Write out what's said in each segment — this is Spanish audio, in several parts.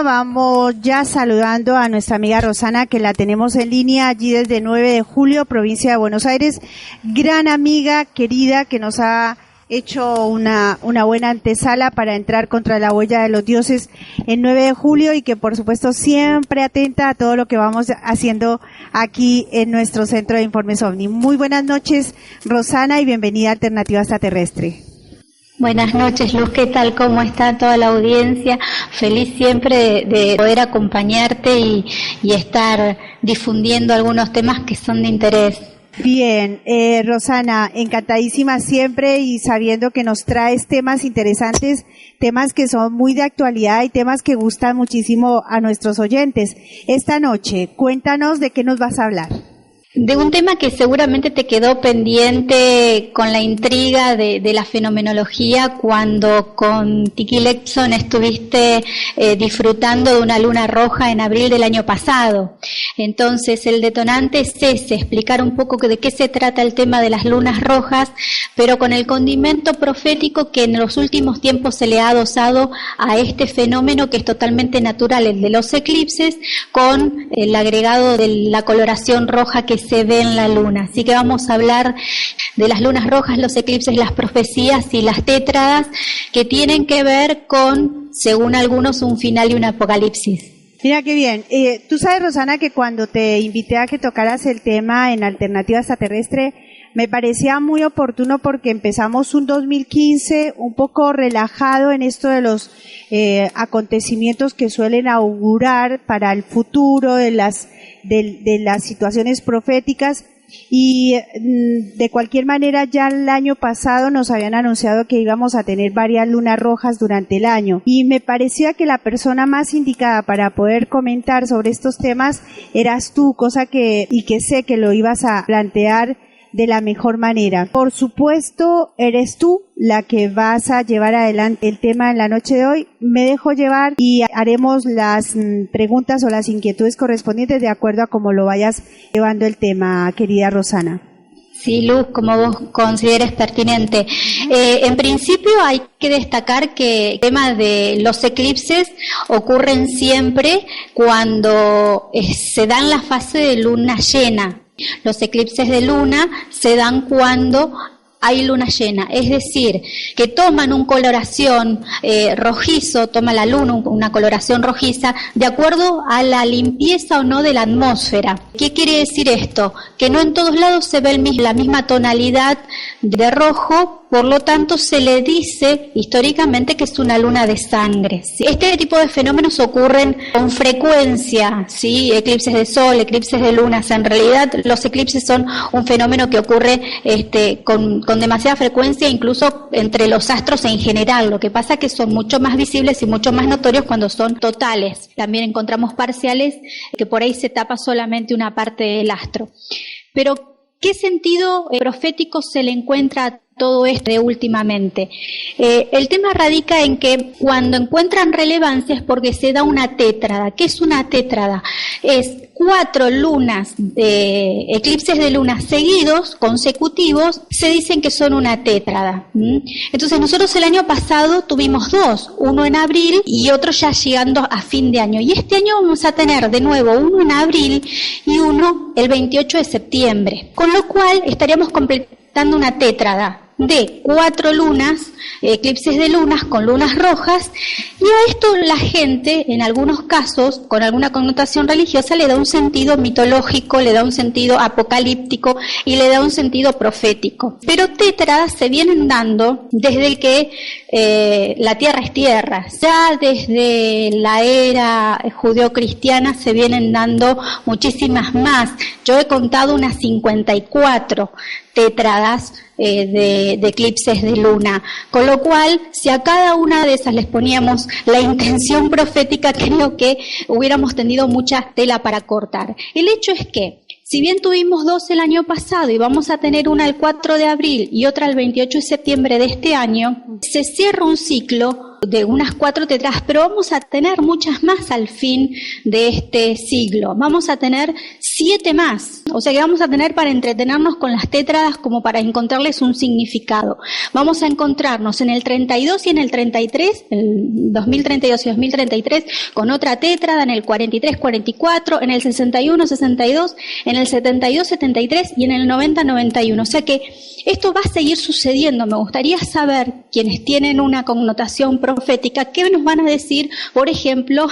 vamos ya saludando a nuestra amiga Rosana, que la tenemos en línea allí desde 9 de julio, provincia de Buenos Aires. Gran amiga, querida, que nos ha hecho una buena antesala para entrar contra la huella de los dioses en 9 de julio y que por supuesto siempre atenta a todo lo que vamos haciendo aquí en nuestro Centro de Informes OVNI. Muy buenas noches, Rosana, y bienvenida a Alternativa Extraterrestre. Buenas noches, Luz, ¿qué tal? ¿Cómo está toda la audiencia? Feliz siempre de poder acompañarte y estar difundiendo algunos temas que son de interés. Bien, Rosana, encantadísima siempre y sabiendo que nos traes temas interesantes, temas que son muy de actualidad y temas que gustan muchísimo a nuestros oyentes. Esta noche, cuéntanos de qué nos vas a hablar. De un tema que seguramente te quedó pendiente con la intriga de la fenomenología cuando con Tiki Lexon estuviste disfrutando de una luna roja en abril del año pasado. Entonces el detonante es ese, explicar un poco de qué se trata el tema de las lunas rojas, pero con el condimento profético que en los últimos tiempos se le ha adosado a este fenómeno que es totalmente natural, el de los eclipses, con el agregado de la coloración roja que se ve en la luna. Así que vamos a hablar de las lunas rojas, los eclipses, las profecías y las tétradas que tienen que ver con, según algunos, un final y un apocalipsis. Mira qué bien. Tú sabes, Rosana, que cuando te invité a que tocaras el tema en Alternativa Extraterrestre, me parecía muy oportuno porque empezamos un 2015 un poco relajado en esto de los acontecimientos que suelen augurar para el futuro de las situaciones proféticas. Y de cualquier manera ya el año pasado nos habían anunciado que íbamos a tener varias lunas rojas durante el año y me parecía que la persona más indicada para poder comentar sobre estos temas eras tú, y que sé que lo ibas a plantear de la mejor manera. Por supuesto, eres tú la que vas a llevar adelante el tema en la noche de hoy. Me dejo llevar y haremos las preguntas o las inquietudes correspondientes de acuerdo a cómo lo vayas llevando el tema, querida Rosana. Sí, Luz, como vos consideres pertinente. En principio hay que destacar que el tema de los eclipses ocurren siempre cuando se dan la fase de luna llena. Los eclipses de luna se dan cuando hay luna llena, es decir, que toman una coloración rojizo, toma la luna una coloración rojiza de acuerdo a la limpieza o no de la atmósfera. ¿Qué quiere decir esto? Que no en todos lados se ve la misma tonalidad de rojo, por lo tanto se le dice históricamente que es una luna de sangre. Este tipo de fenómenos ocurren con frecuencia, ¿sí? Eclipses de sol, eclipses de lunas. En realidad los eclipses son un fenómeno que ocurre con demasiada frecuencia, incluso entre los astros en general. Lo que pasa es que son mucho más visibles y mucho más notorios cuando son totales. También encontramos parciales que por ahí se tapa solamente una parte del astro. Pero, ¿qué sentido profético se le encuentra a todo esto últimamente? El tema radica en que cuando encuentran relevancia es porque se da una tétrada. ¿Qué es una tétrada? Es 4 lunas, eclipses de luna seguidos, consecutivos, se dicen que son una tétrada. Entonces nosotros el año pasado tuvimos 2, uno en abril y otro ya llegando a fin de año. Y este año vamos a tener de nuevo uno en abril y uno el 28 de septiembre. Con lo cual estaríamos completando una tétrada de 4 lunas, eclipses de lunas con lunas rojas, y a esto la gente, en algunos casos, con alguna connotación religiosa, le da un sentido mitológico, le da un sentido apocalíptico y le da un sentido profético. Pero tétradas se vienen dando desde que la tierra es tierra. Ya desde la era judeocristiana se vienen dando muchísimas más. Yo he contado unas 54 tétradas de eclipses de luna, con lo cual si a cada una de esas les poníamos la intención profética, creo que hubiéramos tenido mucha tela para cortar. El hecho es que si bien tuvimos 2 el año pasado y vamos a tener una el 4 de abril y otra el 28 de septiembre de este año, se cierra un ciclo de unas 4 tétradas, pero vamos a tener muchas más al fin de este siglo. Vamos a tener 7 más. O sea que vamos a tener para entretenernos con las tétradas como para encontrarles un significado. Vamos a encontrarnos en el 32 y en el 33, el 2032 y 2033, con otra tétrada, en el 43-44, en el 61-62, en el 72-73 y en el 90-91. O sea que esto va a seguir sucediendo. Me gustaría saber, quienes tienen una connotación profética, qué nos van a decir, por ejemplo,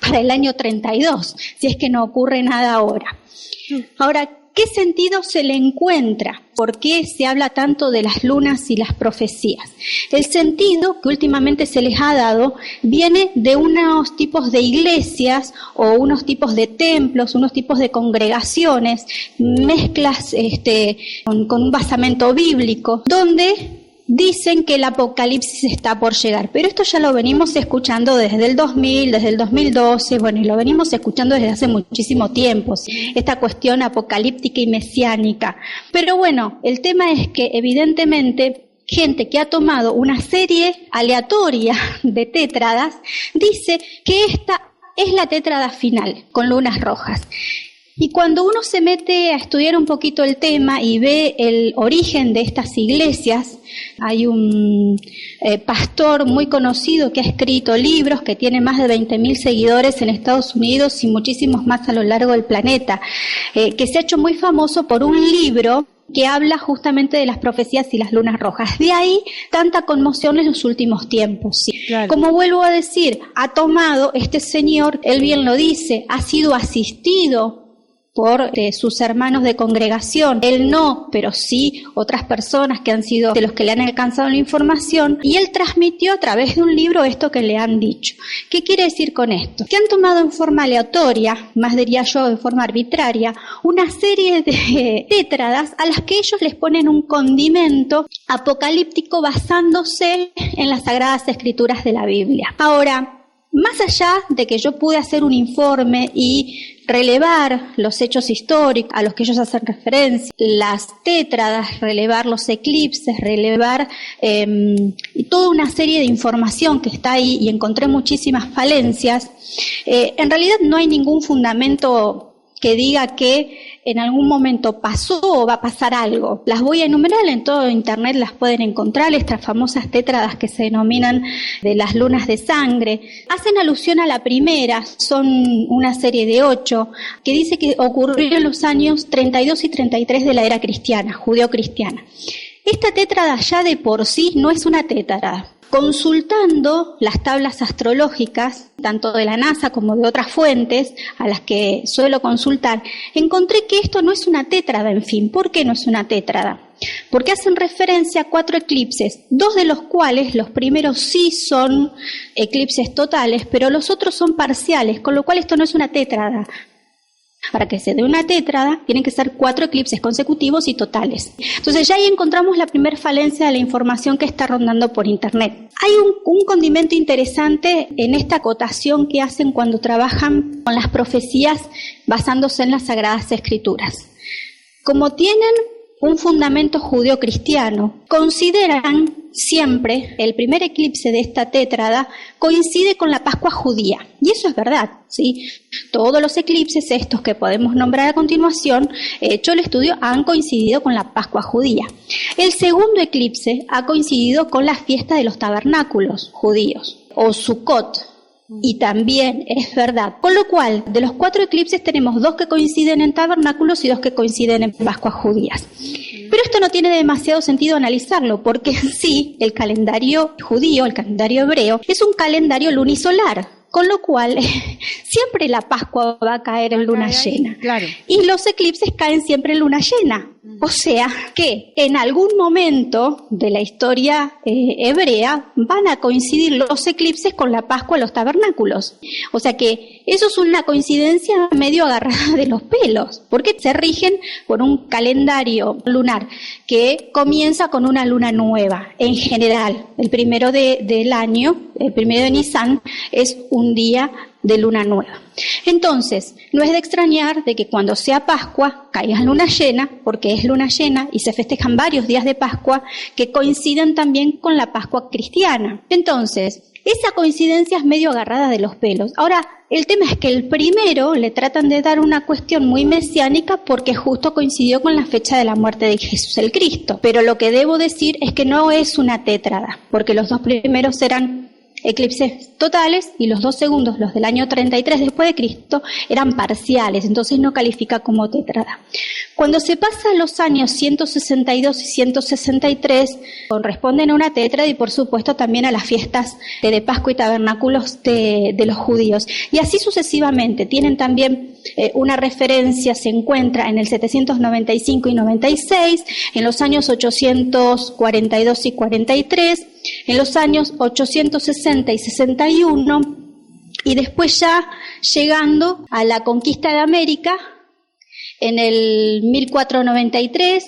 para el año 32, si es que no ocurre nada ahora. Ahora, ¿qué sentido se le encuentra? ¿Por qué se habla tanto de las lunas y las profecías? El sentido que últimamente se les ha dado viene de unos tipos de iglesias o unos tipos de templos, unos tipos de congregaciones, mezclas con un basamento bíblico, donde dicen que el apocalipsis está por llegar, pero esto ya lo venimos escuchando desde el 2000, desde el 2012, bueno, y lo venimos escuchando desde hace muchísimo tiempo, esta cuestión apocalíptica y mesiánica. Pero bueno, el tema es que evidentemente gente que ha tomado una serie aleatoria de tétradas dice que esta es la tétrada final, con lunas rojas. Y cuando uno se mete a estudiar un poquito el tema y ve el origen de estas iglesias, hay un pastor muy conocido que ha escrito libros, que tiene más de 20.000 seguidores en Estados Unidos y muchísimos más a lo largo del planeta, que se ha hecho muy famoso por un libro que habla justamente de las profecías y las lunas rojas. De ahí tanta conmoción en los últimos tiempos. ¿Sí? Claro. Como vuelvo a decir, ha tomado este señor, él bien lo dice, ha sido asistido por sus hermanos de congregación, él no, pero sí otras personas que han sido de los que le han alcanzado la información, y él transmitió a través de un libro esto que le han dicho. ¿Qué quiere decir con esto? Que han tomado en forma aleatoria, más diría yo de forma arbitraria, una serie de tétradas a las que ellos les ponen un condimento apocalíptico basándose en las Sagradas Escrituras de la Biblia. Ahora, más allá de que yo pude hacer un informe y relevar los hechos históricos a los que ellos hacen referencia, las tétradas, relevar los eclipses, relevar toda una serie de información que está ahí, y encontré muchísimas falencias, en realidad no hay ningún fundamento que diga que en algún momento pasó o va a pasar algo. Las voy a enumerar, en todo internet las pueden encontrar, estas famosas tétradas que se denominan de las lunas de sangre. Hacen alusión a la primera, son una serie de 8, que dice que ocurrió en los años 32 y 33 de la era cristiana, judeo-cristiana. Esta tétrada ya de por sí no es una tétrada. Consultando las tablas astrológicas, tanto de la NASA como de otras fuentes a las que suelo consultar, encontré que esto no es una tétrada, en fin. ¿Por qué no es una tétrada? Porque hacen referencia a 4 eclipses, 2 de los cuales, los primeros sí son eclipses totales, pero los otros son parciales, con lo cual esto no es una tétrada. Para que se dé una tétrada, tienen que ser 4 eclipses consecutivos y totales. Entonces ya ahí encontramos la primera falencia de la información que está rondando por internet. Hay un condimento interesante en esta acotación que hacen cuando trabajan con las profecías basándose en las Sagradas Escrituras. Como tienen un fundamento judeo-cristiano, consideran siempre el primer eclipse de esta tétrada coincide con la Pascua judía. Y eso es verdad, ¿sí? Todos los eclipses, estos que podemos nombrar a continuación, hecho el estudio, han coincidido con la Pascua judía. El segundo eclipse ha coincidido con la fiesta de los tabernáculos judíos, o Sukkot, y también es verdad. Con lo cual, de los 4 eclipses tenemos 2 que coinciden en tabernáculos y 2 que coinciden en Pascuas judías. Pero esto no tiene demasiado sentido analizarlo, porque en sí, el calendario judío, el calendario hebreo, es un calendario lunisolar, con lo cual siempre la Pascua va a caer en luna llena. Claro. Y los eclipses caen siempre en luna llena. O sea que en algún momento de la historia hebrea van a coincidir los eclipses con la Pascua de los tabernáculos. O sea que eso es una coincidencia medio agarrada de los pelos, porque se rigen por un calendario lunar que comienza con una luna nueva. En general, el primero del año, el primero de Nisan, es un día de luna nueva. Entonces, no es de extrañar de que cuando sea Pascua caiga luna llena, porque es luna llena y se festejan varios días de Pascua que coinciden también con la Pascua cristiana. Entonces, esa coincidencia es medio agarrada de los pelos. Ahora, el tema es que el primero le tratan de dar una cuestión muy mesiánica porque justo coincidió con la fecha de la muerte de Jesús el Cristo. Pero lo que debo decir es que no es una tétrada, porque los dos primeros eran eclipses totales y los dos segundos, los del año 33 después de Cristo, eran parciales, entonces no califica como tétrada. Cuando se pasan los años 162 y 163, corresponden a una tétrada y por supuesto también a las fiestas de Pascua y tabernáculos de los judíos. Y así sucesivamente, tienen también una referencia, se encuentra en el 795 y 96, en los años 842 y 43, en los años 860 y 61, y después ya llegando a la conquista de América en el 1493,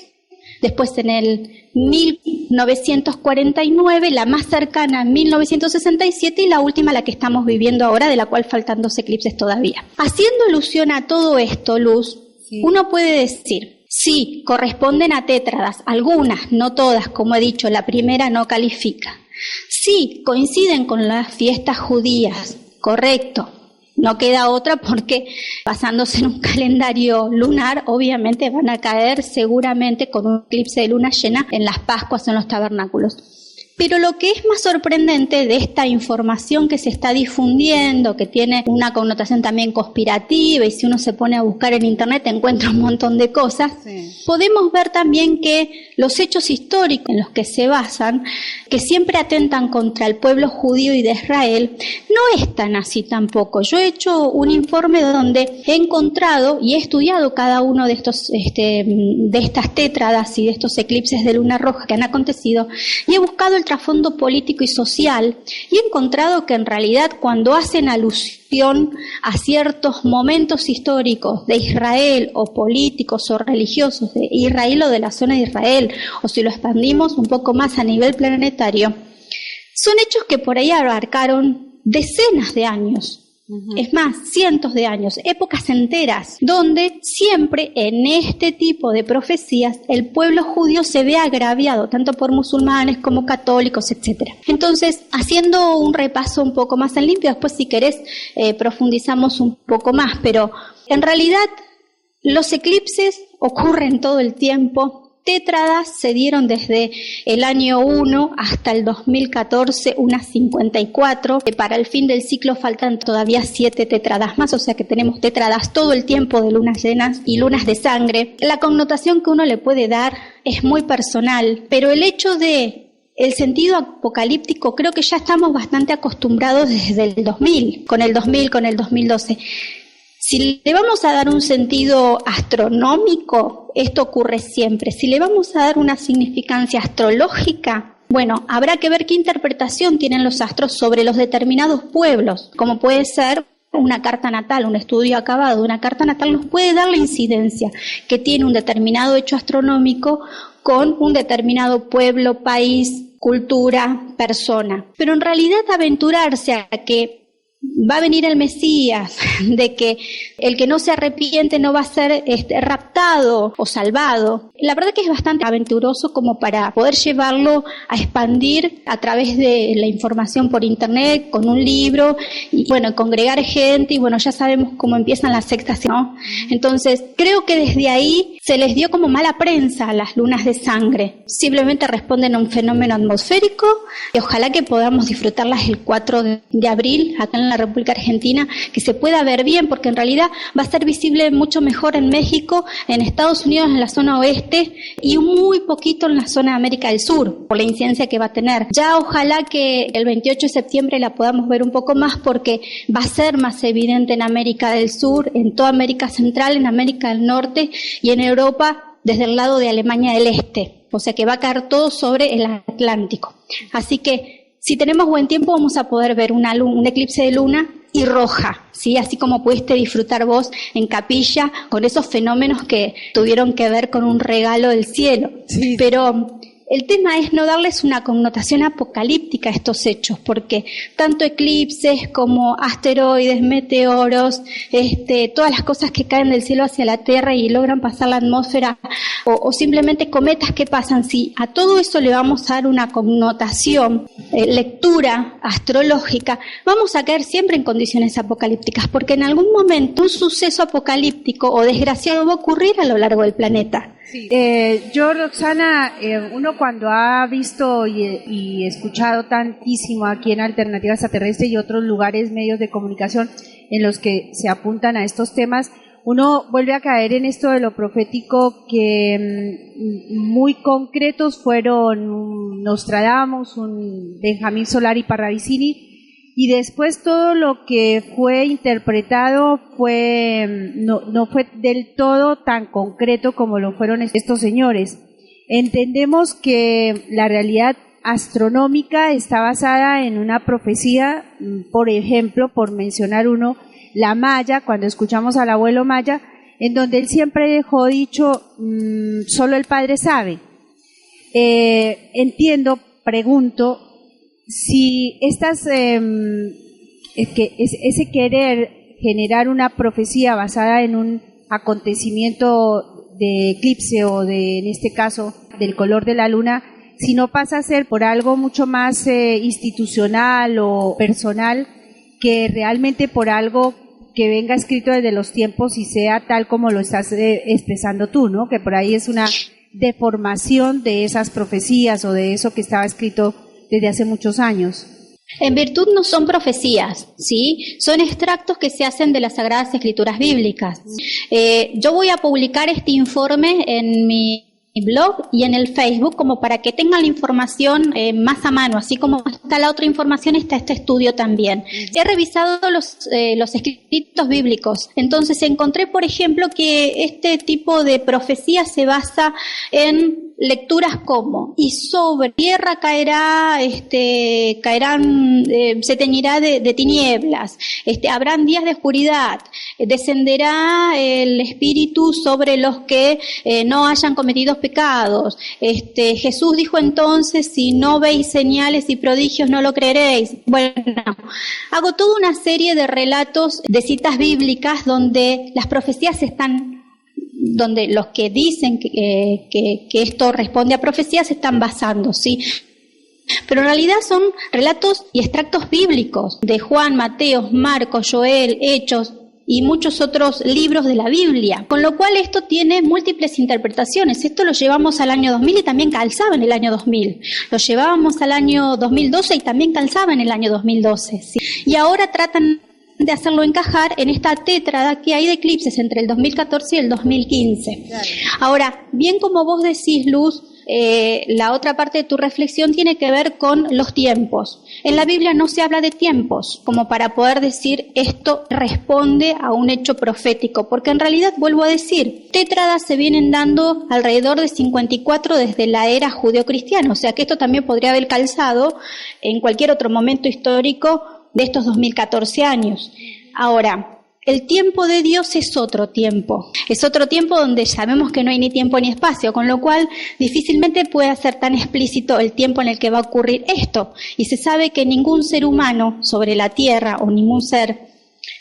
después en el 1949, la más cercana en 1967 y la última la que estamos viviendo ahora, de la cual faltan 2 eclipses todavía. Haciendo alusión a todo esto, Luz, sí, uno puede decir, sí, corresponden a tétradas, algunas, no todas, como he dicho, la primera no califica. Sí, coinciden con las fiestas judías, correcto. No queda otra porque basándose en un calendario lunar, obviamente van a caer seguramente con un eclipse de luna llena en las Pascuas o en los tabernáculos. Pero lo que es más sorprendente de esta información que se está difundiendo, que tiene una connotación también conspirativa, y si uno se pone a buscar en internet encuentra un montón de cosas, sí, podemos ver también que los hechos históricos en los que se basan, que siempre atentan contra el pueblo judío y de Israel, no es tan así tampoco. Yo he hecho un informe donde he encontrado y he estudiado cada uno de estos de estas tétradas y de estos eclipses de luna roja que han acontecido, y he buscado el trasfondo político y social, y he encontrado que en realidad cuando hacen alusión a ciertos momentos históricos de Israel o políticos o religiosos de Israel o de la zona de Israel, o si lo expandimos un poco más a nivel planetario, son hechos que por ahí abarcaron decenas de años. Es más, cientos de años, épocas enteras, donde siempre en este tipo de profecías el pueblo judío se ve agraviado, tanto por musulmanes como católicos, etc. Entonces, haciendo un repaso un poco más en limpio, después si querés profundizamos un poco más, pero en realidad los eclipses ocurren todo el tiempo. Tétradas se dieron desde el año 1 hasta el 2014, unas 54. Para el fin del ciclo faltan todavía 7 tétradas más, o sea que tenemos tétradas todo el tiempo de lunas llenas y lunas de sangre. La connotación que uno le puede dar es muy personal, pero el hecho de el sentido apocalíptico creo que ya estamos bastante acostumbrados desde el 2000, con el 2012. Si le vamos a dar un sentido astronómico, esto ocurre siempre. Si le vamos a dar una significancia astrológica, bueno, habrá que ver qué interpretación tienen los astros sobre los determinados pueblos, como puede ser una carta natal, un estudio acabado de una carta natal nos puede dar la incidencia que tiene un determinado hecho astronómico con un determinado pueblo, país, cultura, persona. Pero en realidad aventurarse a que va a venir el Mesías, de que el que no se arrepiente no va a ser raptado o salvado. La verdad que es bastante aventuroso como para poder llevarlo a expandir a través de la información por internet, con un libro, y bueno, congregar gente, y bueno, ya sabemos cómo empiezan las sectas, ¿no? Entonces, creo que desde ahí se les dio como mala prensa a las lunas de sangre. Simplemente responden a un fenómeno atmosférico, y ojalá que podamos disfrutarlas el 4 de abril, acá en la República Argentina, que se pueda ver bien, porque en realidad va a ser visible mucho mejor en México, en Estados Unidos, en la zona oeste, y muy poquito en la zona de América del Sur, por la incidencia que va a tener. Ya ojalá que el 28 de septiembre la podamos ver un poco más, porque va a ser más evidente en América del Sur, en toda América Central, en América del Norte y en Europa, desde el lado de Alemania del Este. O sea que va a caer todo sobre el Atlántico. Así que si tenemos buen tiempo vamos a poder ver un eclipse de luna y roja, ¿sí? Así como pudiste disfrutar vos en Capilla con esos fenómenos que tuvieron que ver con un regalo del cielo. Sí. Pero El tema es no darles una connotación apocalíptica a estos hechos, porque tanto eclipses como asteroides, meteoros, todas las cosas que caen del cielo hacia la Tierra y logran pasar la atmósfera, o simplemente cometas que pasan, si a todo eso le vamos a dar una connotación, lectura astrológica, vamos a caer siempre en condiciones apocalípticas, porque en algún momento un suceso apocalíptico o desgraciado va a ocurrir a lo largo del planeta. Sí. Yo, Roxana, uno cuando ha visto y escuchado tantísimo aquí en Alternativa Extraterrestre y otros lugares, medios de comunicación en los que se apuntan a estos temas, uno vuelve a caer en esto de lo profético que muy concretos fueron un Nostradamus, un Benjamín Solari Parravicini, y después todo lo que fue interpretado no fue del todo tan concreto como lo fueron estos señores. Entendemos que la realidad astronómica está basada en una profecía, por ejemplo, por mencionar uno, la Maya, cuando escuchamos al abuelo Maya, en donde él siempre dejó dicho, solo el Padre sabe. Entiendo, pregunto, si ese querer generar una profecía basada en un acontecimiento de eclipse o en este caso, del color de la luna, si no pasa a ser por algo mucho más institucional o personal que realmente por algo que venga escrito desde los tiempos y sea tal como lo estás expresando tú, ¿no? Que por ahí es una deformación de esas profecías o de eso que estaba escrito desde hace muchos años. En virtud no son profecías, ¿sí? Son extractos que se hacen de las Sagradas Escrituras Bíblicas. Yo voy a publicar este informe en mi blog y en el Facebook como para que tengan la información más a mano, así como está la otra información, está este estudio también. He revisado los escritos bíblicos, entonces encontré, por ejemplo, que este tipo de profecía se basa en lecturas como, y sobre tierra caerá, se teñirá de tinieblas, habrán días de oscuridad, descenderá el Espíritu sobre los que no hayan cometido pecados. Jesús dijo entonces, si no veis señales y prodigios no lo creeréis. Bueno, hago toda una serie de relatos, de citas bíblicas donde las profecías donde los que dicen que esto responde a profecías se están basando, ¿sí? Pero en realidad son relatos y extractos bíblicos de Juan, Mateo, Marcos, Joel, Hechos y muchos otros libros de la Biblia, con lo cual esto tiene múltiples interpretaciones. Esto lo llevamos al año 2000 y también calzaba en el año 2000. Lo llevábamos al año 2012 y también calzaba en el año 2012, ¿sí? Y ahora tratan de hacerlo encajar en esta tétrada que hay de eclipses entre el 2014 y el 2015. Claro. Ahora, bien como vos decís, Luz, la otra parte de tu reflexión tiene que ver con los tiempos. En la Biblia no se habla de tiempos como para poder decir esto responde a un hecho profético, porque en realidad, vuelvo a decir, tétradas se vienen dando alrededor de 54 desde la era judeocristiana, o sea que esto también podría haber calzado en cualquier otro momento histórico de estos 2014 años. Ahora, el tiempo de Dios es otro tiempo donde sabemos que no hay ni tiempo ni espacio, con lo cual difícilmente puede ser tan explícito el tiempo en el que va a ocurrir esto. Y se sabe que ningún ser humano sobre la Tierra o ningún ser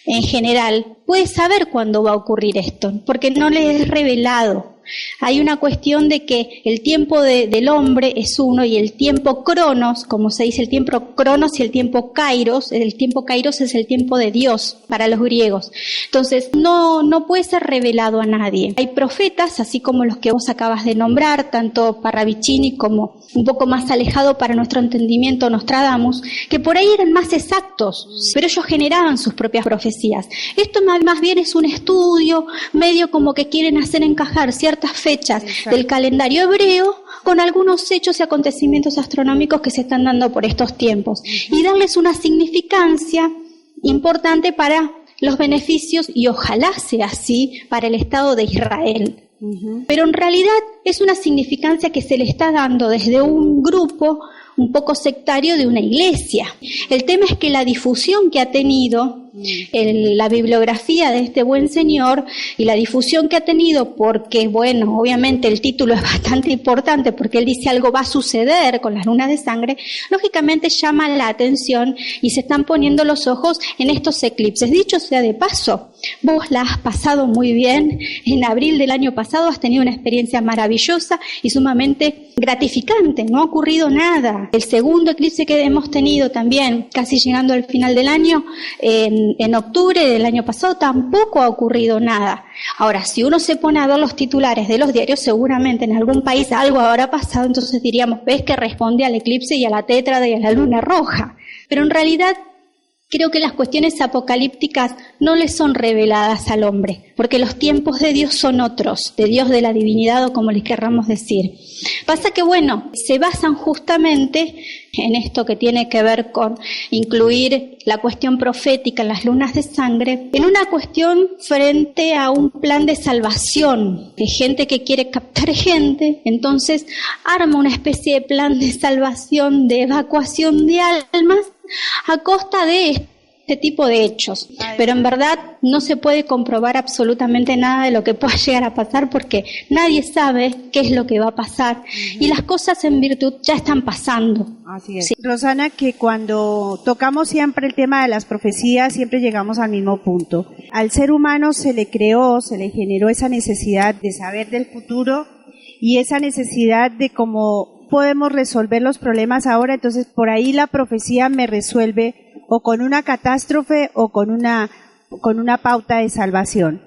en general puede saber cuándo va a ocurrir esto, porque no le es revelado. Hay una cuestión de que el tiempo del hombre es uno y el tiempo cronos, como se dice el tiempo cronos y el tiempo kairos es el tiempo de Dios para los griegos. Entonces no puede ser revelado a nadie. Hay profetas, así como los que vos acabas de nombrar, tanto Parravicini como un poco más alejado para nuestro entendimiento Nostradamus, que por ahí eran más exactos, pero ellos generaban sus propias profecías. Esto más bien es un estudio medio como que quieren hacer encajar ciertas fechas del calendario hebreo con algunos hechos y acontecimientos astronómicos que se están dando por estos tiempos y darles una significancia importante para los beneficios y ojalá sea así para el Estado de Israel. Pero en realidad es una significancia que se le está dando desde un grupo un poco sectario de una iglesia. El tema es que la difusión que ha tenido la bibliografía de este buen señor y la difusión que ha tenido, porque bueno, obviamente el título es bastante importante porque él dice algo va a suceder con las lunas de sangre, lógicamente llama la atención y se están poniendo los ojos en estos eclipses. Dicho sea de paso, vos la has pasado muy bien. En abril del año pasado has tenido una experiencia maravillosa y sumamente gratificante, no ha ocurrido nada. El segundo eclipse que hemos tenido también, casi llegando al final del año, en octubre del año pasado, tampoco ha ocurrido nada. Ahora, si uno se pone a ver los titulares de los diarios, seguramente en algún país algo habrá pasado, entonces diríamos, ves que responde al eclipse y a la tétrada y a la luna roja. Pero en realidad, creo que las cuestiones apocalípticas no le son reveladas al hombre, porque los tiempos de Dios son otros, de Dios, de la divinidad o como les querramos decir. Pasa que, bueno, se basan justamente en esto que tiene que ver con incluir la cuestión profética en las lunas de sangre, en una cuestión frente a un plan de salvación, de gente que quiere captar gente, entonces arma una especie de plan de salvación, de evacuación de almas, a costa de este tipo de hechos. Pero en verdad no se puede comprobar absolutamente nada de lo que pueda llegar a pasar porque nadie sabe qué es lo que va a pasar y las cosas en virtud ya están pasando. Así es. Sí. Rosana, que cuando tocamos siempre el tema de las profecías siempre llegamos al mismo punto. Al ser humano se le creó, se le generó esa necesidad de saber del futuro y esa necesidad de cómo podemos resolver los problemas ahora, entonces por ahí la profecía me resuelve o con una catástrofe o con una pauta de salvación.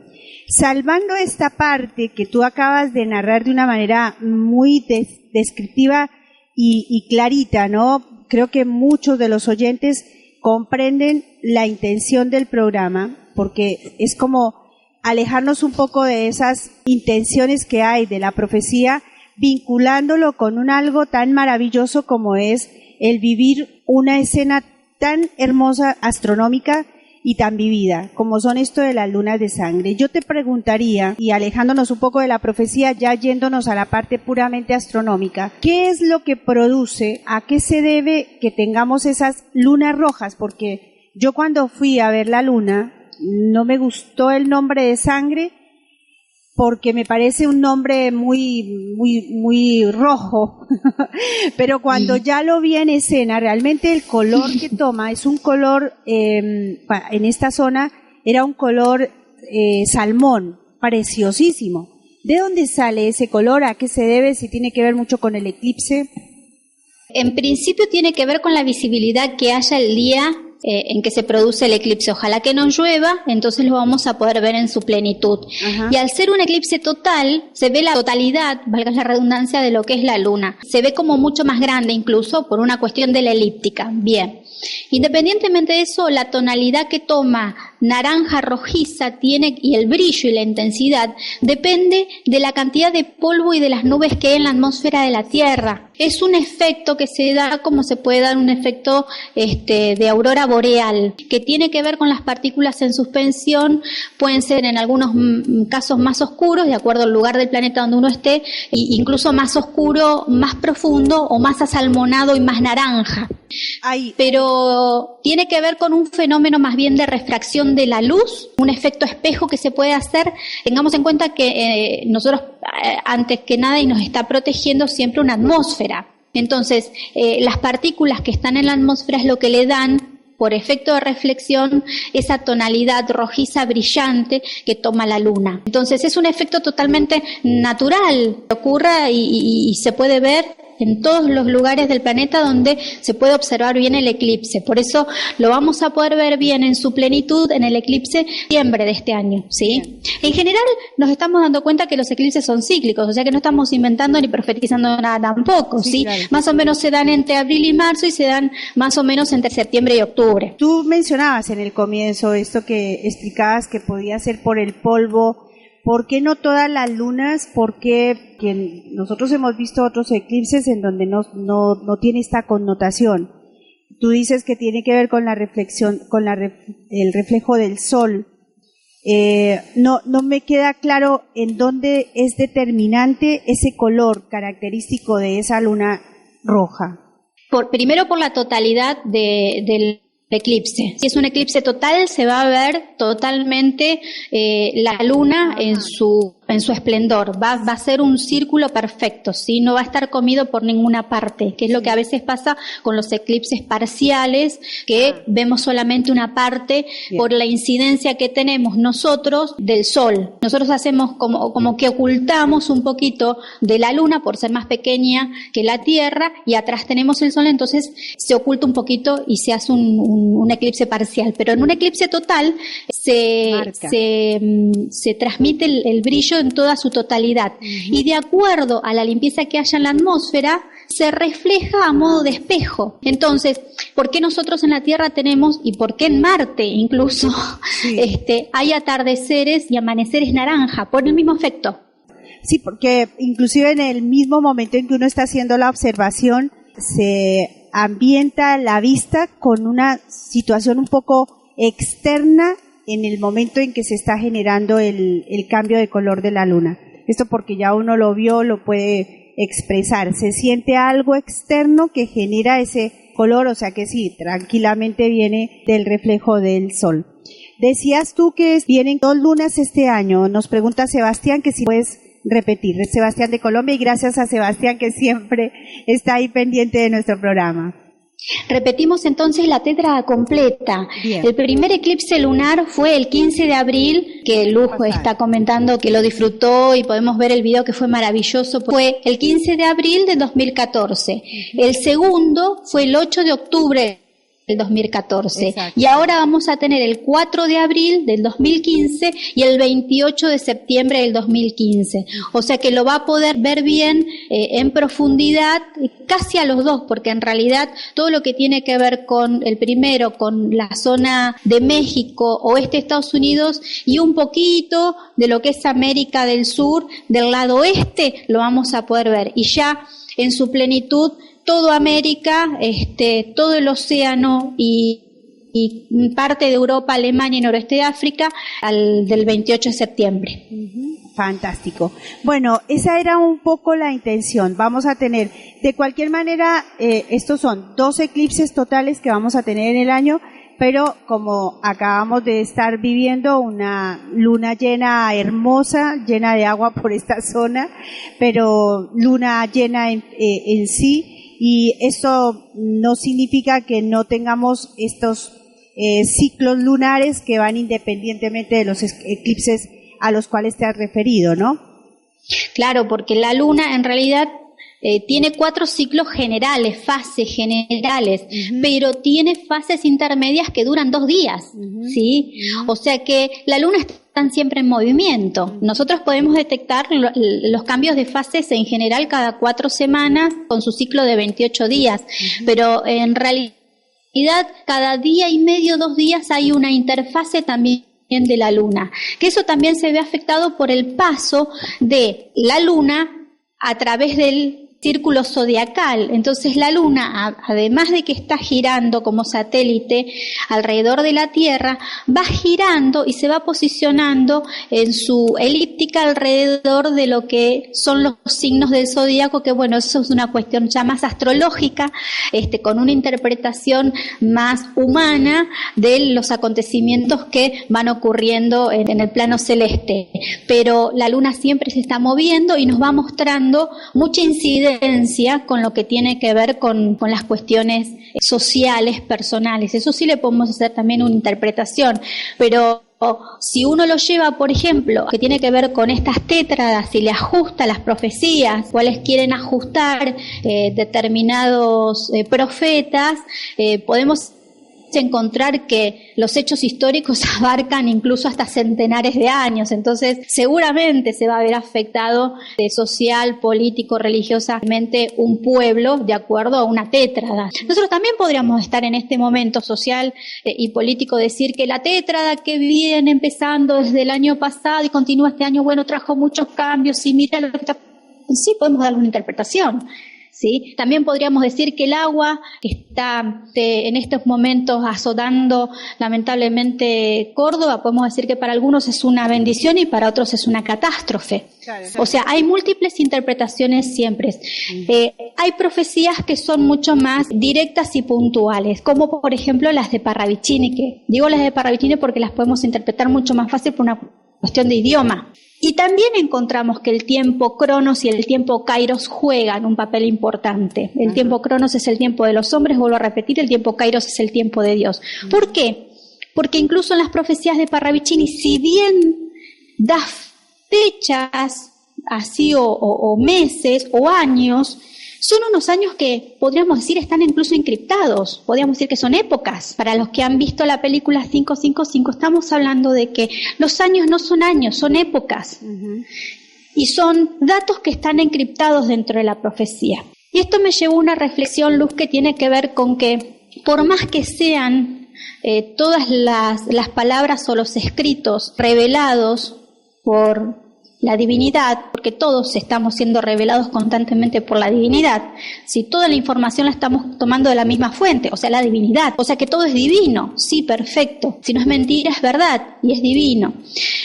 Salvando esta parte que tú acabas de narrar de una manera muy descriptiva y clarita, ¿no? Creo que muchos de los oyentes comprenden la intención del programa, porque es como alejarnos un poco de esas intenciones que hay de la profecía, vinculándolo con un algo tan maravilloso como es el vivir una escena tan hermosa, astronómica y tan vivida, como son esto de las lunas de sangre. Yo te preguntaría, y alejándonos un poco de la profecía, ya yéndonos a la parte puramente astronómica, ¿qué es lo que produce, a qué se debe que tengamos esas lunas rojas? Porque yo cuando fui a ver la luna, no me gustó el nombre de sangre, porque me parece un nombre muy rojo, pero cuando ya lo vi en escena, realmente el color que toma es un color, en esta zona, era un color salmón, preciosísimo. ¿De dónde sale ese color? ¿A qué se debe? ¿Si tiene que ver mucho con el eclipse? En principio tiene que ver con la visibilidad que haya el día en que se produce el eclipse. Ojalá que no llueva, entonces lo vamos a poder ver en su plenitud. Ajá. Y al ser un eclipse total, se ve la totalidad, valga la redundancia, de lo que es la luna. Se ve como mucho más grande, incluso por una cuestión de la elíptica. Bien. Independientemente de eso, la tonalidad que toma naranja rojiza tiene, y el brillo y la intensidad, depende de la cantidad de polvo y de las nubes que hay en la atmósfera de la Tierra. Es un efecto que se da como se puede dar un efecto de aurora boreal, que tiene que ver con las partículas en suspensión, pueden ser en algunos casos más oscuros, de acuerdo al lugar del planeta donde uno esté, e incluso más oscuro, más profundo o más asalmonado y más naranja. Pero tiene que ver con un fenómeno más bien de refracción de la luz, un efecto espejo que se puede hacer. Tengamos en cuenta que nosotros, antes que nada, y nos está protegiendo siempre una atmósfera. Entonces, las partículas que están en la atmósfera es lo que le dan, por efecto de reflexión, esa tonalidad rojiza brillante que toma la luna. Entonces, es un efecto totalmente natural, ocurre y se puede ver en todos los lugares del planeta donde se puede observar bien el eclipse. Por eso lo vamos a poder ver bien en su plenitud en el eclipse de diciembre de este año, ¿sí? En general nos estamos dando cuenta que los eclipses son cíclicos, o sea que no estamos inventando ni profetizando nada tampoco, ¿sí? Claro. Más o menos se dan entre abril y marzo y se dan más o menos entre septiembre y octubre. Tú mencionabas en el comienzo esto que explicabas que podía ser por el polvo. ¿Por qué no todas las lunas? Porque nosotros hemos visto otros eclipses en donde no tiene esta connotación. Tú dices que tiene que ver con la reflexión, con el reflejo del sol. No me queda claro en dónde es determinante ese color característico de esa luna roja. Primero por la totalidad del eclipse. Si es un eclipse total, se va a ver totalmente la luna en su esplendor. Va a ser un círculo perfecto, ¿sí? No va a estar comido por ninguna parte, que es lo que a veces pasa con los eclipses parciales, que vemos solamente una parte por la incidencia que tenemos nosotros del sol. Nosotros hacemos como que ocultamos un poquito de la luna por ser más pequeña que la Tierra, y atrás tenemos el sol, entonces se oculta un poquito y se hace un eclipse parcial. Pero en un eclipse total se transmite el brillo en toda su totalidad, y de acuerdo a la limpieza que haya en la atmósfera se refleja a modo de espejo. Entonces, ¿por qué nosotros en la Tierra tenemos, y por qué en Marte incluso, hay atardeceres y amaneceres naranja? Por el mismo efecto. Sí, porque inclusive en el mismo momento en que uno está haciendo la observación, se ambienta la vista con una situación un poco externa en el momento en que se está generando el cambio de color de la luna. Esto porque ya uno lo vio, lo puede expresar. Se siente algo externo que genera ese color, o sea que sí, tranquilamente viene del reflejo del sol. Decías tú que vienen 2 lunas este año. Nos pregunta Sebastián que si puedes repetir. Sebastián de Colombia, y gracias a Sebastián que siempre está ahí pendiente de nuestro programa. Repetimos entonces la tétrada completa. Bien. El primer eclipse lunar fue el 15 de abril, que Lujo está comentando que lo disfrutó y podemos ver el video que fue maravilloso. Fue el 15 de abril de 2014. El segundo fue el 8 de octubre del 2014. Exacto. Y ahora vamos a tener el 4 de abril del 2015 y el 28 de septiembre del 2015. O sea que lo va a poder ver bien en profundidad, casi a los dos, porque en realidad todo lo que tiene que ver con el primero, con la zona de México, oeste de Estados Unidos, y un poquito de lo que es América del Sur, del lado oeste, lo vamos a poder ver. Y ya en su plenitud, todo América, todo el océano y parte de Europa, Alemania y noroeste de África del 28 de septiembre. Fantástico. Bueno, esa era un poco la intención. Vamos a tener, de cualquier manera, estos son 2 eclipses totales que vamos a tener en el año, pero como acabamos de estar viviendo una luna llena hermosa, llena de agua por esta zona, pero luna llena en sí, y esto no significa que no tengamos estos ciclos lunares que van independientemente de los eclipses a los cuales te has referido, ¿no? Claro, porque la luna en realidad tiene 4 ciclos generales, fases generales, pero tiene fases intermedias que duran 2 días, ¿sí? O sea que la luna está siempre en movimiento. Nosotros podemos detectar los cambios de fases en general cada 4 semanas con su ciclo de 28 días, pero en realidad cada día y medio, 2 días hay una interfase también de la luna, que eso también se ve afectado por el paso de la luna a través del círculo zodiacal. Entonces la luna, además de que está girando como satélite alrededor de la Tierra, va girando y se va posicionando en su elíptica alrededor de lo que son los signos del zodíaco, que bueno, eso es una cuestión ya más astrológica, con una interpretación más humana de los acontecimientos que van ocurriendo en el plano celeste. Pero la luna siempre se está moviendo y nos va mostrando mucha incidencia con lo que tiene que ver con las cuestiones sociales, personales. Eso sí le podemos hacer también una interpretación, pero si uno lo lleva, por ejemplo, que tiene que ver con estas tétradas, si le ajusta las profecías, cuáles quieren ajustar determinados profetas, podemos encontrar que los hechos históricos abarcan incluso hasta centenares de años. Entonces seguramente se va a ver afectado social, político, religiosamente un pueblo de acuerdo a una tétrada. Nosotros también podríamos estar en este momento social y político, decir que la tétrada que viene empezando desde el año pasado y continúa este año, bueno, trajo muchos cambios y mira lo que está... Sí, podemos darle una interpretación. ¿sí? También podríamos decir que el agua que está en estos momentos azotando lamentablemente Córdoba, podemos decir que para algunos es una bendición y para otros es una catástrofe. Claro. O sea, hay múltiples interpretaciones siempre. Hay profecías que son mucho más directas y puntuales, como por ejemplo las de Parravicini, que digo las de Parravicini porque las podemos interpretar mucho más fácil por una cuestión de idioma. Y también encontramos que el tiempo Cronos y el tiempo Kairos juegan un papel importante. El tiempo Cronos es el tiempo de los hombres, vuelvo a repetir, el tiempo Kairos es el tiempo de Dios. ¿Por qué? Porque incluso en las profecías de Parravicini, si bien da fechas así o meses o años, son unos años que podríamos decir están incluso encriptados, podríamos decir que son épocas. Para los que han visto la película 555 estamos hablando de que los años no son años, son épocas. Y son datos que están encriptados dentro de la profecía. Y esto me llevó a una reflexión, Luz, que tiene que ver con que por más que sean todas las palabras o los escritos revelados por la divinidad, porque todos estamos siendo revelados constantemente por la divinidad, si toda la información la estamos tomando de la misma fuente, o sea, la divinidad, o sea que todo es divino, sí, perfecto, si no es mentira es verdad y es divino.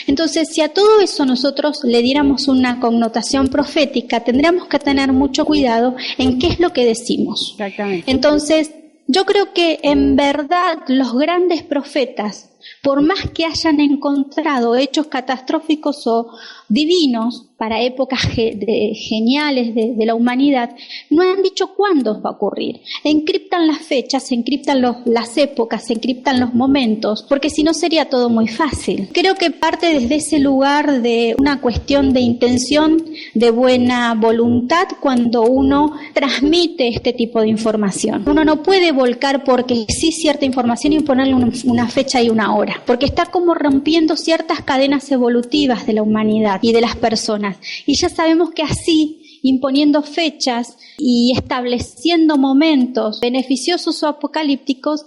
Entonces, si a todo eso nosotros le diéramos una connotación profética, tendríamos que tener mucho cuidado en qué es lo que decimos. Exactamente. Entonces, yo creo que en verdad los grandes profetas, por más que hayan encontrado hechos catastróficos o divinos para épocas geniales de la humanidad, no han dicho cuándo va a ocurrir. Encriptan las fechas, encriptan las épocas, encriptan los momentos, porque si no sería todo muy fácil. Creo que parte desde ese lugar de una cuestión de intención, de buena voluntad, cuando uno transmite este tipo de información. Uno no puede volcar porque sí cierta información y ponerle una fecha y una hora, porque está como rompiendo ciertas cadenas evolutivas de la humanidad y de las personas. Y ya sabemos que así, imponiendo fechas y estableciendo momentos beneficiosos o apocalípticos,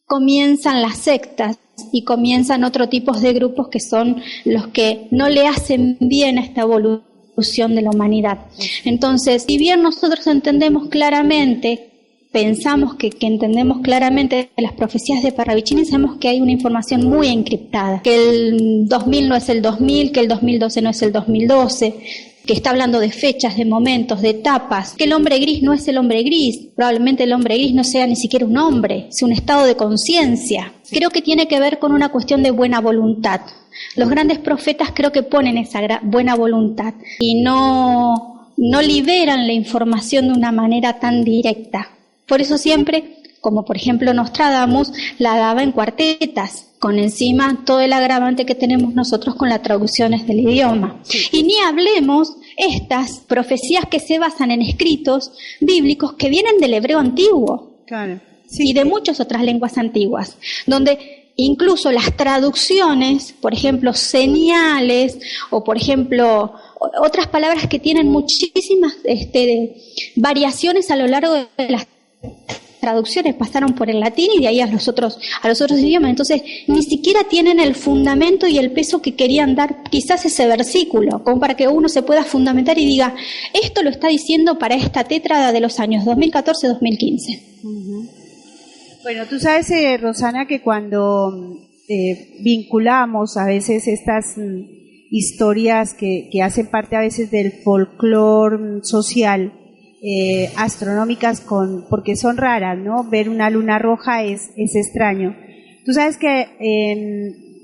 comienzan las sectas y comienzan otro tipo de grupos que son los que no le hacen bien a esta evolución de la humanidad. Entonces, si bien nosotros entendemos claramente, pensamos que entendemos claramente las profecías de Parravicini, sabemos que hay una información muy encriptada, que el 2000 no es el 2000, que el 2012 no es el 2012, que está hablando de fechas, de momentos, de etapas, que el hombre gris no es el hombre gris, probablemente el hombre gris no sea ni siquiera un hombre, es un estado de conciencia. Creo que tiene que ver con una cuestión de buena voluntad. Los grandes profetas creo que ponen esa buena voluntad y no liberan la información de una manera tan directa. Por eso siempre, como por ejemplo Nostradamus, la daba en cuartetas, con encima todo el agravante que tenemos nosotros con las traducciones del idioma. Y ni hablemos estas profecías que se basan en escritos bíblicos que vienen del hebreo antiguo, claro, sí, y de muchas otras lenguas antiguas, donde incluso las traducciones, por ejemplo, señales, o por ejemplo otras palabras que tienen muchísimas variaciones a lo largo de las traducciones, pasaron por el latín y de ahí a los otros idiomas. Entonces ni siquiera tienen el fundamento y el peso que querían dar quizás ese versículo, como para que uno se pueda fundamentar y diga, esto lo está diciendo para esta tétrada de los años 2014-2015. Bueno, tú sabes, Rosana, que cuando vinculamos a veces estas historias que hacen parte a veces del folclore social, astronómicas, porque son raras, ¿no? Ver una luna roja es extraño. Tú sabes que,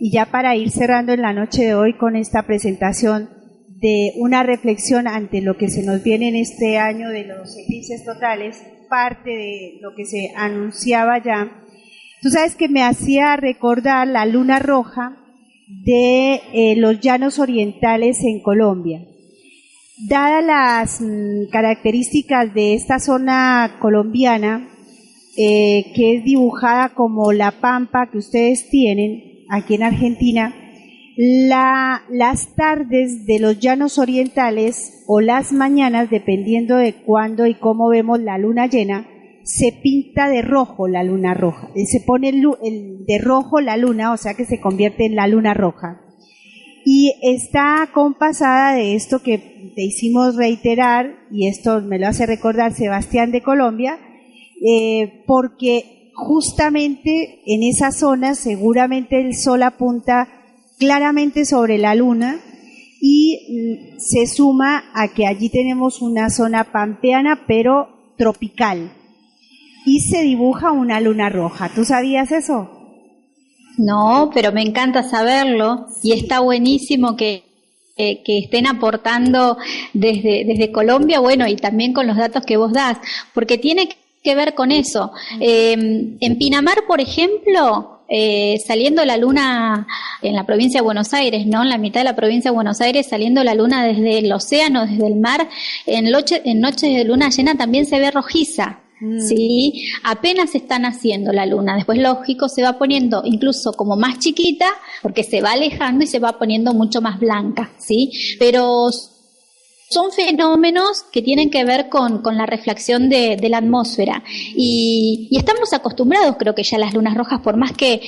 y ya para ir cerrando en la noche de hoy con esta presentación de una reflexión ante lo que se nos viene en este año de los eclipses totales, parte de lo que se anunciaba ya, tú sabes que me hacía recordar la luna roja de los llanos orientales en Colombia. Dadas las características de esta zona colombiana, que es dibujada como la pampa que ustedes tienen aquí en Argentina, las tardes de los llanos orientales o las mañanas, dependiendo de cuándo y cómo vemos la luna llena, se pinta de rojo la luna roja, se pone de rojo la luna, o sea que se convierte en la luna roja. y está compasada de esto que te hicimos reiterar, y esto me lo hace recordar Sebastián de Colombia, porque justamente en esa zona seguramente el sol apunta claramente sobre la luna, y se suma a que allí tenemos una zona pampeana pero tropical, y se dibuja una luna roja. ¿Tú sabías eso? No, pero me encanta saberlo, y está buenísimo que estén aportando desde Colombia, bueno, y también con los datos que vos das, porque tiene que ver con eso. En Pinamar, por ejemplo, saliendo la luna en la provincia de Buenos Aires, ¿no? En la mitad de la provincia de Buenos Aires, saliendo la luna desde el océano, desde el mar, en noches de luna llena también se ve rojiza. Sí, apenas están haciendo la luna, después lógico se va poniendo incluso como más chiquita porque se va alejando y se va poniendo mucho más blanca, sí, pero son fenómenos que tienen que ver con la reflexión de la atmósfera, y estamos acostumbrados, creo que ya a las lunas rojas, por más que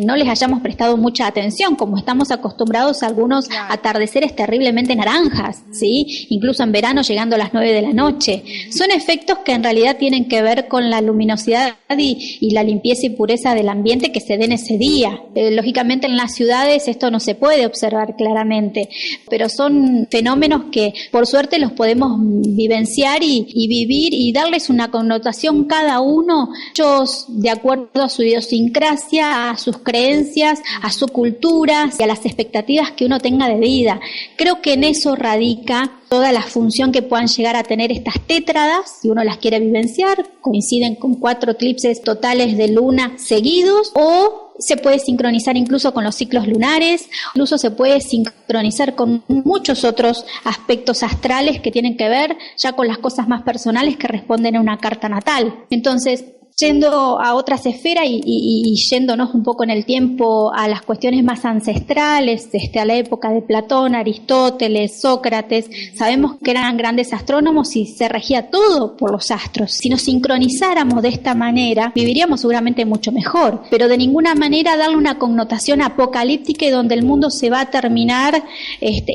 no les hayamos prestado mucha atención, como estamos acostumbrados a algunos atardeceres terriblemente naranjas, ¿sí? Incluso en verano llegando a las 9 de la noche. Son efectos que en realidad tienen que ver con la luminosidad y la limpieza y pureza del ambiente que se den ese día. Lógicamente en las ciudades esto no se puede observar claramente, pero son fenómenos que por suerte los podemos vivenciar y vivir y darles una connotación cada uno, ellos de acuerdo a su idiosincrasia, a sus creencias, a su cultura y a las expectativas que uno tenga de vida. Creo que en eso radica toda la función que puedan llegar a tener estas tétradas, si uno las quiere vivenciar, coinciden con 4 eclipses totales de luna seguidos, o se puede sincronizar incluso con los ciclos lunares, incluso se puede sincronizar con muchos otros aspectos astrales que tienen que ver ya con las cosas más personales que responden a una carta natal. Entonces, yendo a otras esferas y yéndonos un poco en el tiempo a las cuestiones más ancestrales, a la época de Platón, Aristóteles, Sócrates, sabemos que eran grandes astrónomos y se regía todo por los astros. Si nos sincronizáramos de esta manera, viviríamos seguramente mucho mejor, pero de ninguna manera darle una connotación apocalíptica y donde el mundo se va a terminar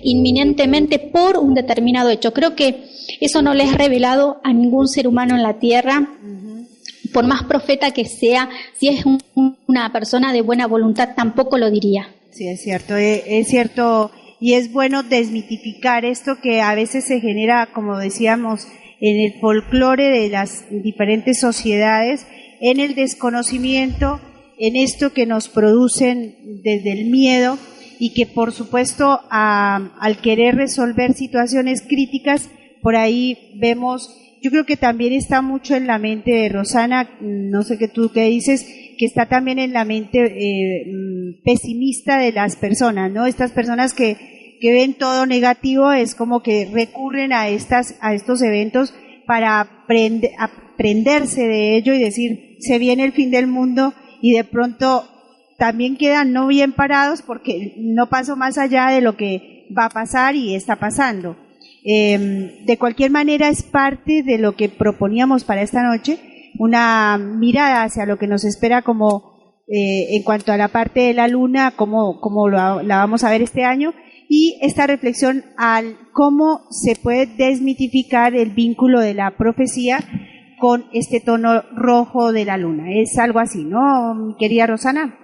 inminentemente por un determinado hecho. Creo que eso no le es revelado a ningún ser humano en la Tierra, por más profeta que sea. Si es una persona de buena voluntad, tampoco lo diría. Sí, es cierto, y es bueno desmitificar esto que a veces se genera, como decíamos, en el folclore de las diferentes sociedades, en el desconocimiento, en esto que nos producen desde el miedo, y que por supuesto al querer resolver situaciones críticas, por ahí vemos. Yo creo que también está mucho en la mente de Rosana, no sé tú qué dices, que está también en la mente pesimista de las personas, ¿no? Estas personas que ven todo negativo, es como que recurren a estos eventos para aprenderse de ello y decir, se viene el fin del mundo, y de pronto también quedan no bien parados porque no pasó más allá de lo que va a pasar y está pasando. De cualquier manera es parte de lo que proponíamos para esta noche, una mirada hacia lo que nos espera como en cuanto a la parte de la luna, cómo la vamos a ver este año, y esta reflexión al cómo se puede desmitificar el vínculo de la profecía con este tono rojo de la luna. Es algo así, ¿no, querida Rosana?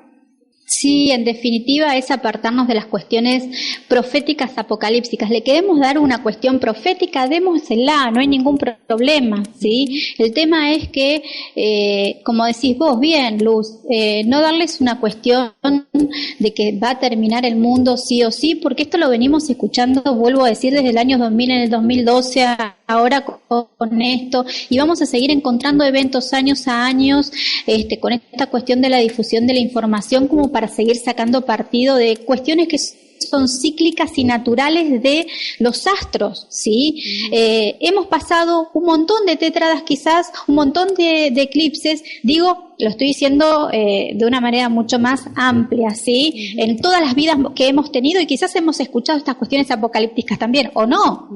Sí, en definitiva es apartarnos de las cuestiones proféticas apocalípticas. Le queremos dar una cuestión profética, démosela, no hay ningún problema, ¿sí? El tema es que, como decís vos bien, Luz, no darles una cuestión de que va a terminar el mundo sí o sí, porque esto lo venimos escuchando, vuelvo a decir, desde el año 2000, en el 2012, ahora con esto, y vamos a seguir encontrando eventos años a años con esta cuestión de la difusión de la información, como para seguir sacando partido de cuestiones que son cíclicas y naturales de los astros, ¿sí? Hemos pasado un montón de tétradas, quizás un montón de eclipses, digo, lo estoy diciendo de una manera mucho más amplia, ¿sí? En todas las vidas que hemos tenido, y quizás hemos escuchado estas cuestiones apocalípticas también, o no,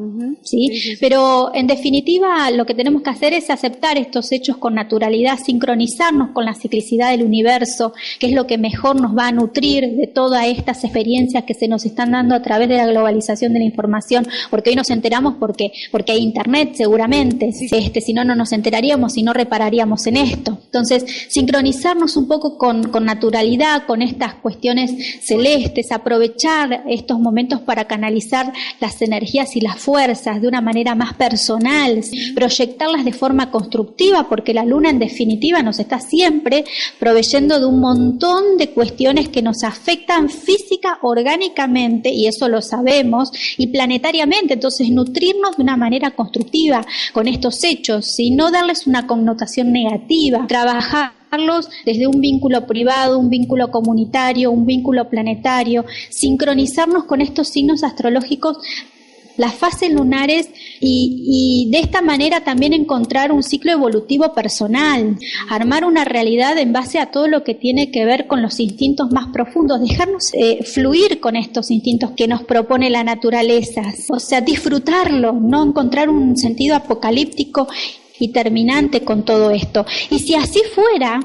¿sí? Pero en definitiva lo que tenemos que hacer es aceptar estos hechos con naturalidad, sincronizarnos con la ciclicidad del universo, que es lo que mejor nos va a nutrir de todas estas experiencias que se nos están dando a través de la globalización de la información, porque hoy nos enteramos porque hay internet seguramente, si no, no nos enteraríamos y no repararíamos en esto. Entonces, sincronizarnos un poco con naturalidad, con estas cuestiones celestes, aprovechar estos momentos para canalizar las energías y las fuerzas de una manera más personal, proyectarlas de forma constructiva, porque la luna en definitiva nos está siempre proveyendo de un montón de cuestiones que nos afectan física, orgánicamente, y eso lo sabemos, y planetariamente. Entonces, nutrirnos de una manera constructiva con estos hechos, ¿sí? No darles una connotación negativa, trabajarlos desde un vínculo privado, un vínculo comunitario, un vínculo planetario, sincronizarnos con estos signos astrológicos, las fases lunares, y de esta manera también encontrar un ciclo evolutivo personal, armar una realidad en base a todo lo que tiene que ver con los instintos más profundos, dejarnos fluir con estos instintos que nos propone la naturaleza, o sea, disfrutarlo, no encontrar un sentido apocalíptico y terminante con todo esto. Y si así fuera,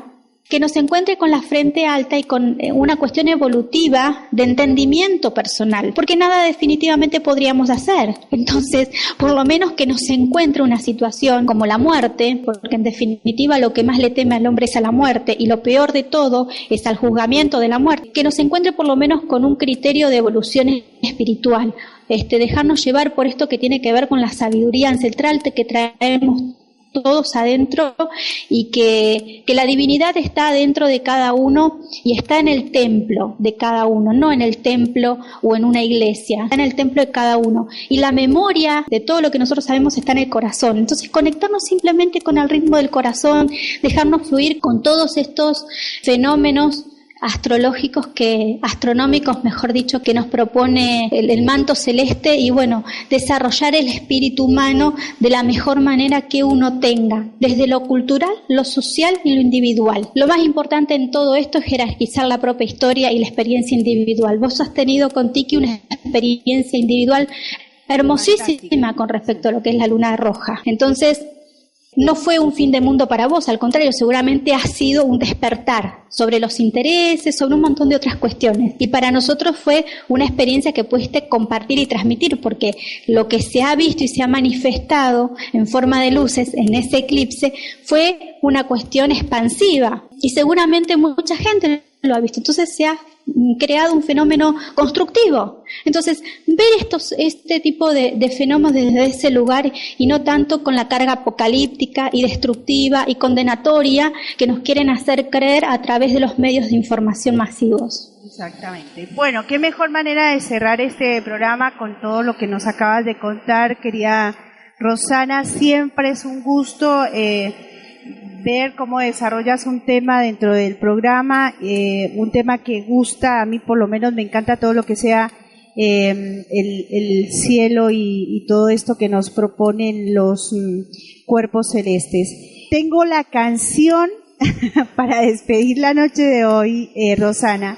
que nos encuentre con la frente alta y con una cuestión evolutiva de entendimiento personal, porque nada definitivamente podríamos hacer. Entonces, por lo menos que nos encuentre una situación como la muerte, porque en definitiva lo que más le teme al hombre es a la muerte, y lo peor de todo es al juzgamiento de la muerte, que nos encuentre por lo menos con un criterio de evolución espiritual, dejarnos llevar por esto que tiene que ver con la sabiduría ancestral que traemos todos adentro, y que la divinidad está dentro de cada uno y está en el templo de cada uno, no en el templo o en una iglesia, está en el templo de cada uno, y la memoria de todo lo que nosotros sabemos está en el corazón. Entonces, conectarnos simplemente con el ritmo del corazón, dejarnos fluir con todos estos fenómenos astronómicos, mejor dicho, que nos propone el manto celeste, y bueno, desarrollar el espíritu humano de la mejor manera que uno tenga, desde lo cultural, lo social y lo individual. Lo más importante en todo esto es jerarquizar la propia historia y la experiencia individual. Vos has tenido con Tiki una experiencia individual hermosísima con respecto a lo que es la luna roja. Entonces, no fue un fin de mundo para vos, al contrario, seguramente ha sido un despertar sobre los intereses, sobre un montón de otras cuestiones. Y para nosotros fue una experiencia que pudiste compartir y transmitir, porque lo que se ha visto y se ha manifestado en forma de luces en ese eclipse fue una cuestión expansiva, y seguramente mucha gente lo ha visto. Entonces se ha creado un fenómeno constructivo. Entonces, ver este tipo de fenómenos desde ese lugar, y no tanto con la carga apocalíptica y destructiva y condenatoria que nos quieren hacer creer a través de los medios de información masivos. Exactamente. Bueno, qué mejor manera de cerrar este programa con todo lo que nos acabas de contar, querida Rosana. Siempre es un gusto ver cómo desarrollas un tema dentro del programa, un tema que gusta, a mí por lo menos me encanta todo lo que sea el cielo y todo esto que nos proponen los cuerpos celestes. Tengo la canción para despedir la noche de hoy, Rosana,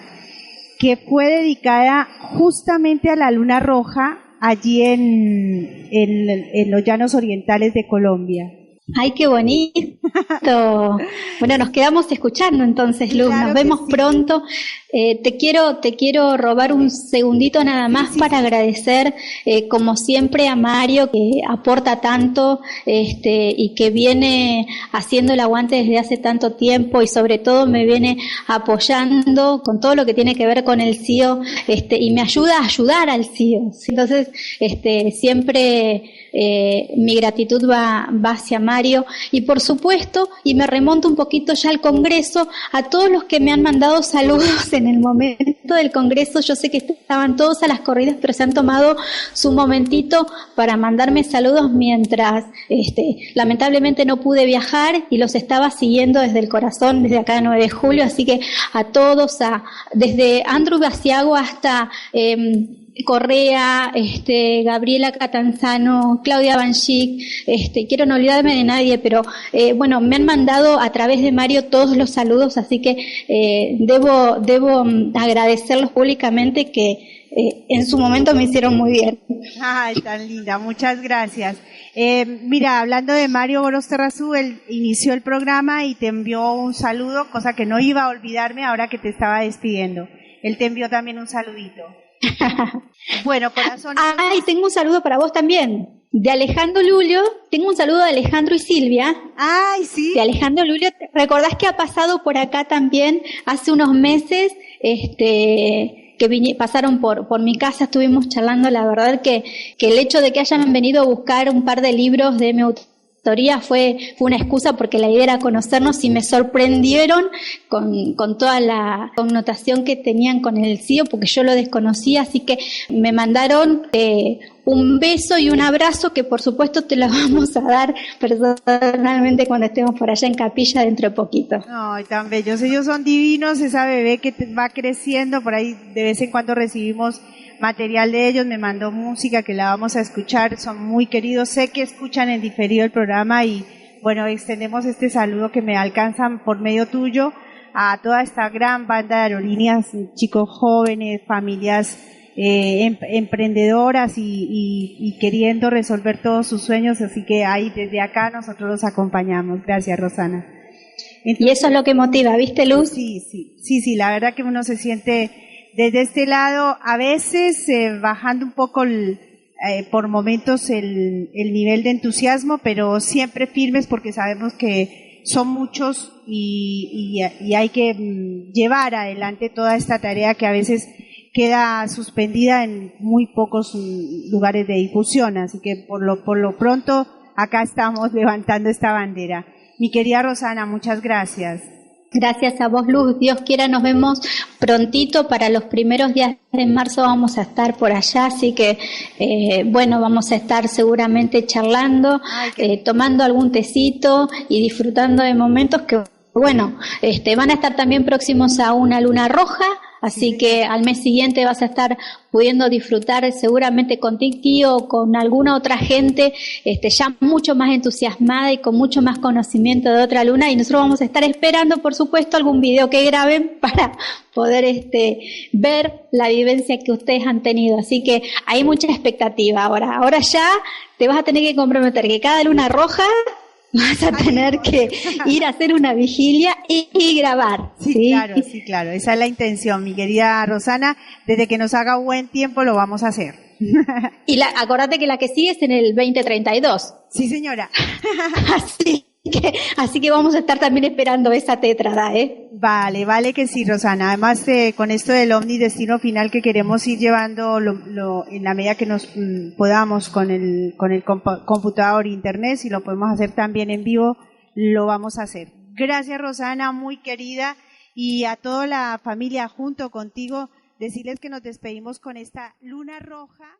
que fue dedicada justamente a la luna roja allí en los llanos orientales de Colombia. ¡Ay, qué bonito! Bueno, nos quedamos escuchando entonces, Luz. Claro, nos vemos pronto. Te quiero robar un segundito nada más para agradecer, como siempre, a Mario, que aporta tanto y que viene haciendo el aguante desde hace tanto tiempo, y sobre todo me viene apoyando con todo lo que tiene que ver con el CIO, y me ayuda a ayudar al CIO. Entonces, siempre mi gratitud va hacia Mario, y por supuesto, y me remonto un poquito ya al Congreso, a todos los que me han mandado saludos en el momento del Congreso. Yo sé que estaban todos a las corridas, pero se han tomado su momentito para mandarme saludos mientras lamentablemente no pude viajar, y los estaba siguiendo desde el corazón, desde acá de 9 de julio, así que a todos, desde Andrew Basiago hasta Correa, Gabriela Catanzano, Claudia Banchik, quiero no olvidarme de nadie, pero bueno, me han mandado a través de Mario todos los saludos, así que debo agradecerlos públicamente que en su momento me hicieron muy bien. Ay, tan linda, muchas gracias. Mira, hablando de Mario Gorosterrazú, él inició el programa y te envió un saludo, cosa que no iba a olvidarme ahora que te estaba despidiendo. Él te envió también un saludito. Bueno, corazón. Ay, tengo un saludo para vos también. De Alejandro Lulio, tengo un saludo de Alejandro y Silvia. Ay, sí. De Alejandro Lulio, ¿recordás que ha pasado por acá también hace unos meses? Que pasaron por mi casa, estuvimos charlando, la verdad que el hecho de que hayan venido a buscar un par de libros de mi autoría fue una excusa porque la idea era conocernos y me sorprendieron con toda la connotación que tenían con el CIO porque yo lo desconocía, así que me mandaron un beso y un abrazo que por supuesto te lo vamos a dar personalmente cuando estemos por allá en Capilla dentro de poquito. Ay, tan bellos, ellos son divinos, esa bebé que va creciendo, por ahí de vez en cuando recibimos material de ellos, me mandó música que la vamos a escuchar, son muy queridos, sé que escuchan en diferido el programa y bueno, extendemos este saludo que me alcanzan por medio tuyo a toda esta gran banda de aerolíneas, chicos jóvenes, familias emprendedoras y queriendo resolver todos sus sueños, así que ahí desde acá nosotros los acompañamos. Gracias, Rosana. Entonces, y eso es lo que motiva, ¿viste, Luz? Sí, la verdad que uno se siente desde este lado, a veces bajando un poco por momentos el nivel de entusiasmo, pero siempre firmes porque sabemos que son muchos y hay que llevar adelante toda esta tarea que a veces queda suspendida en muy pocos lugares de difusión, así que por lo pronto acá estamos levantando esta bandera. Mi querida Rosana, muchas gracias. Gracias a vos, Luz. Dios quiera, nos vemos prontito. Para los primeros días de marzo vamos a estar por allá, así que, bueno, vamos a estar seguramente charlando, tomando algún tecito y disfrutando de momentos que, bueno, van a estar también próximos a una luna roja, así que al mes siguiente vas a estar pudiendo disfrutar seguramente con Tiki o con alguna otra gente ya mucho más entusiasmada y con mucho más conocimiento de otra luna, y nosotros vamos a estar esperando, por supuesto, algún video que graben para poder ver la vivencia que ustedes han tenido, así que hay mucha expectativa ahora ya te vas a tener que comprometer que cada luna roja vas a tener que ir a hacer una vigilia y grabar. Sí, claro, esa es la intención, mi querida Rosana, desde que nos haga buen tiempo lo vamos a hacer. Y acordate que la que sigue es en el 2032. Sí, señora. Así que vamos a estar también esperando esa tétrada, Vale que sí, Rosana. Además, con esto del omnidestino final que queremos ir llevando en la medida que nos podamos con el computador e internet, si lo podemos hacer también en vivo, lo vamos a hacer. Gracias, Rosana, muy querida, y a toda la familia junto contigo, decirles que nos despedimos con esta luna roja.